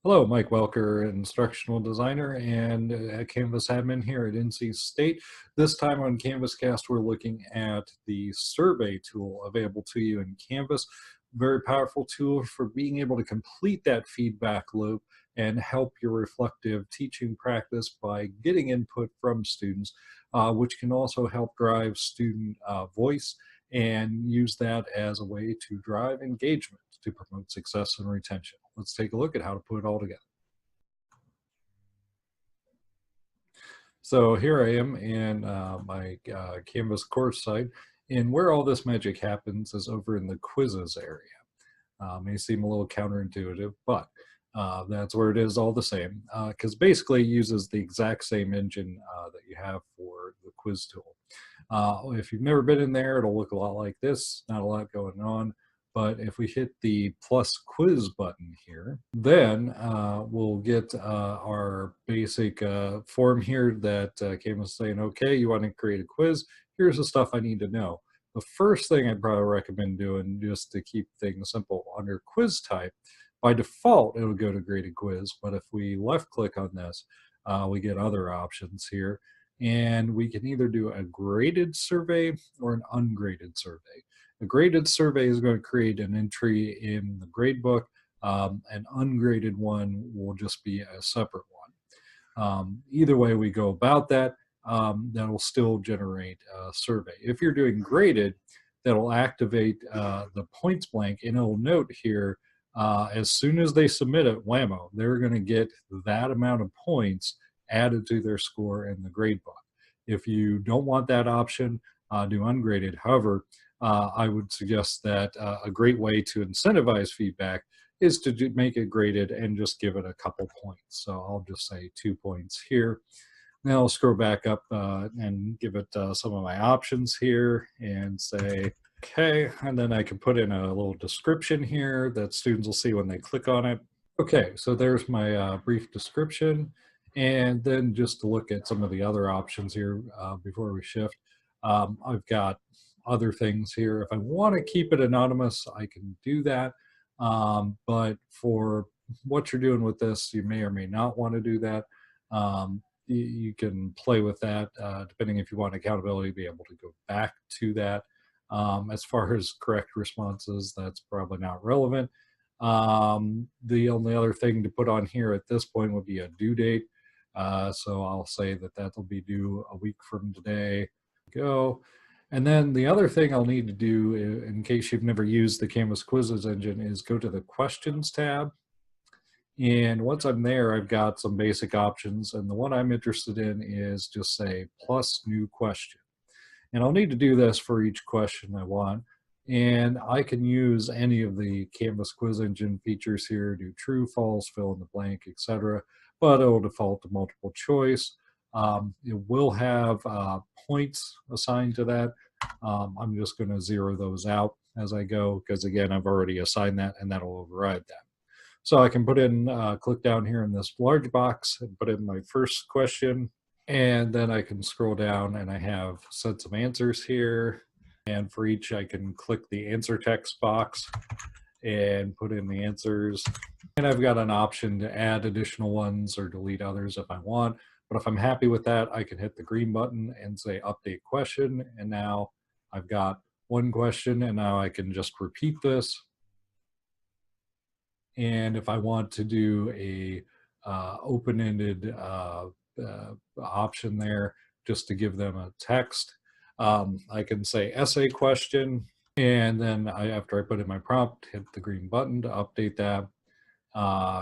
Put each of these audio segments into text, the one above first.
Hello, Mike Welker, instructional designer and Canvas admin here at NC State. This time on CanvasCast, we're looking at the survey tool available to you in Canvas. Very powerful tool for being able to complete that feedback loop and help your reflective teaching practice by getting input from students, which can also help drive student voice and use that as a way to drive engagement to promote success and retention. Let's take a look at how to put it all together. So here I am in my Canvas course site, and where all this magic happens is over in the quizzes area. May seem a little counterintuitive, but that's where it is all the same, because basically it uses the exact same engine that you have for the quiz tool. If you've never been in there, it'll look a lot like this, not a lot going on. But if we hit the plus quiz button here, then we'll get our basic form here that Canvas is saying, okay, you want to create a quiz. Here's the stuff I need to know. The first thing I'd probably recommend doing, just to keep things simple, under quiz type, by default, it would go to graded quiz. But if we left click on this, we get other options here. And we can either do a graded survey or an ungraded survey. A graded survey is going to create an entry in the gradebook. An ungraded one will just be a separate one. Either way we go about that, that'll still generate a survey. If you're doing graded, that'll activate the points blank, and it'll note here, as soon as they submit it, whammo, they're going to get that amount of points added to their score in the gradebook. If you don't want that option, do ungraded. However, I would suggest that a great way to incentivize feedback is to make it graded and just give it a couple points. So I'll just say 2 points here. Now I'll scroll back up and give it some of my options here and say, okay, and then I can put in a little description here that students will see when they click on it. Okay, so there's my brief description. And then just to look at some of the other options here before we shift, I've got other things here. If I want to keep it anonymous, I can do that. But for what you're doing with this, you may or may not want to do that. You can play with that depending if you want accountability to be able to go back to that. As far as correct responses, that's probably not relevant. The only other thing to put on here at this point would be a due date. So I'll say that that'll be due a week from today. Go. And then the other thing I'll need to do, in case you've never used the Canvas Quizzes engine, is go to the Questions tab. And once I'm there, I've got some basic options. And the one I'm interested in is just say plus new question. And I'll need to do this for each question I want. And I can use any of the Canvas Quiz Engine features here, do true, false, fill in the blank, etc. But it'll default to multiple choice. It will have points assigned to that. I'm just going to zero those out as I go because, again, I've already assigned that, and that'll override that. So I can put in, click down here in this large box and put in my first question. And then I can scroll down and I have set some answers here. And for each, I can click the answer text box and put in the answers. And I've got an option to add additional ones or delete others if I want. But if I'm happy with that, I can hit the green button and say update question. And now I've got one question, and now I can just repeat this. And if I want to do a open-ended option there, just to give them a text, I can say essay question, and then after I put in my prompt, hit the green button to update that,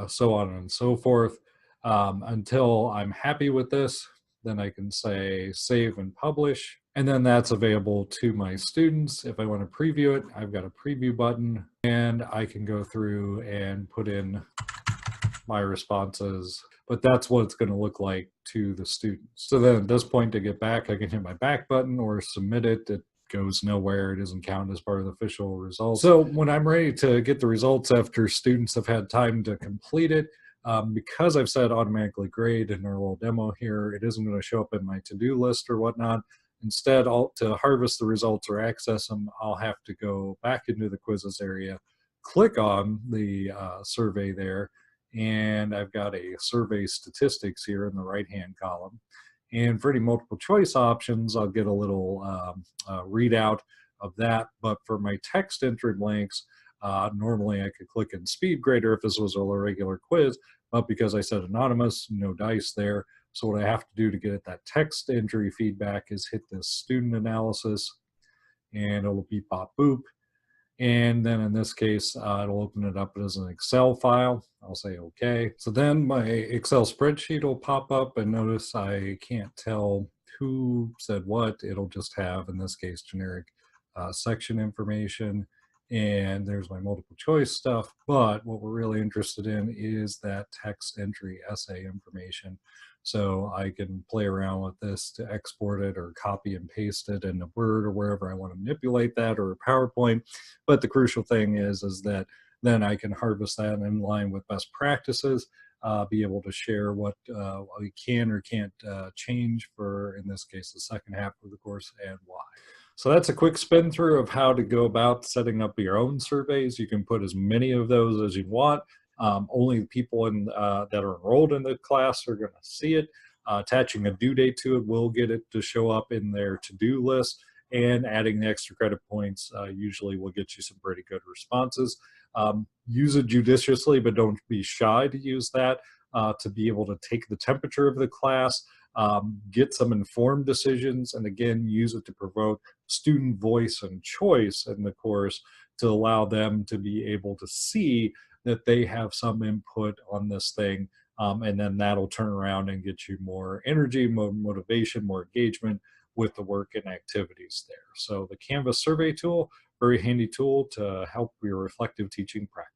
so on and so forth, until I'm happy with this. Then I can say save and publish, and then that's available to my students. If I want to preview it, I've got a preview button, and I can go through and put in my responses, but that's what it's going to look like to the students. So then at this point, to get back, I can hit my back button or submit it. It goes nowhere. It doesn't count as part of the official results. So when I'm ready to get the results after students have had time to complete it, because I've said automatically grade in our little demo here, it isn't going to show up in my to-do list or whatnot. Instead, to harvest the results or access them, I'll have to go back into the quizzes area, click on the survey there, and I've got a survey statistics here in the right-hand column. And for any multiple choice options, I'll get a little readout of that. But for my text entry blanks, normally I could click in speed grader if this was a regular quiz, but because I said anonymous, no dice there. So what I have to do to get at that text entry feedback is hit this student analysis, and it'll beep, bop, boop. And then in this case, it'll open it up as an Excel file. I'll say okay. So then my Excel spreadsheet will pop up, and notice I can't tell who said what. It'll just have, in this case, generic section information. And there's my multiple choice stuff. But what we're really interested in is that text entry essay information. So I can play around with this to export it or copy and paste it in a Word or wherever I want to manipulate that, or a PowerPoint. But the crucial thing is that then I can harvest that in line with best practices, be able to share what we can or can't change for, in this case, the second half of the course, and why. So that's a quick spin through of how to go about setting up your own surveys. You can put as many of those as you want. Only the people that are enrolled in the class are going to see it. Attaching a due date to it will get it to show up in their to-do list, and adding the extra credit points usually will get you some pretty good responses. Use it judiciously, but don't be shy to use that to be able to take the temperature of the class, get some informed decisions, and again, use it to promote student voice and choice in the course to allow them to be able to see that they have some input on this thing. And then that'll turn around and get you more energy, more motivation, more engagement with the work and activities there. So the Canvas survey tool, very handy tool to help your reflective teaching practice.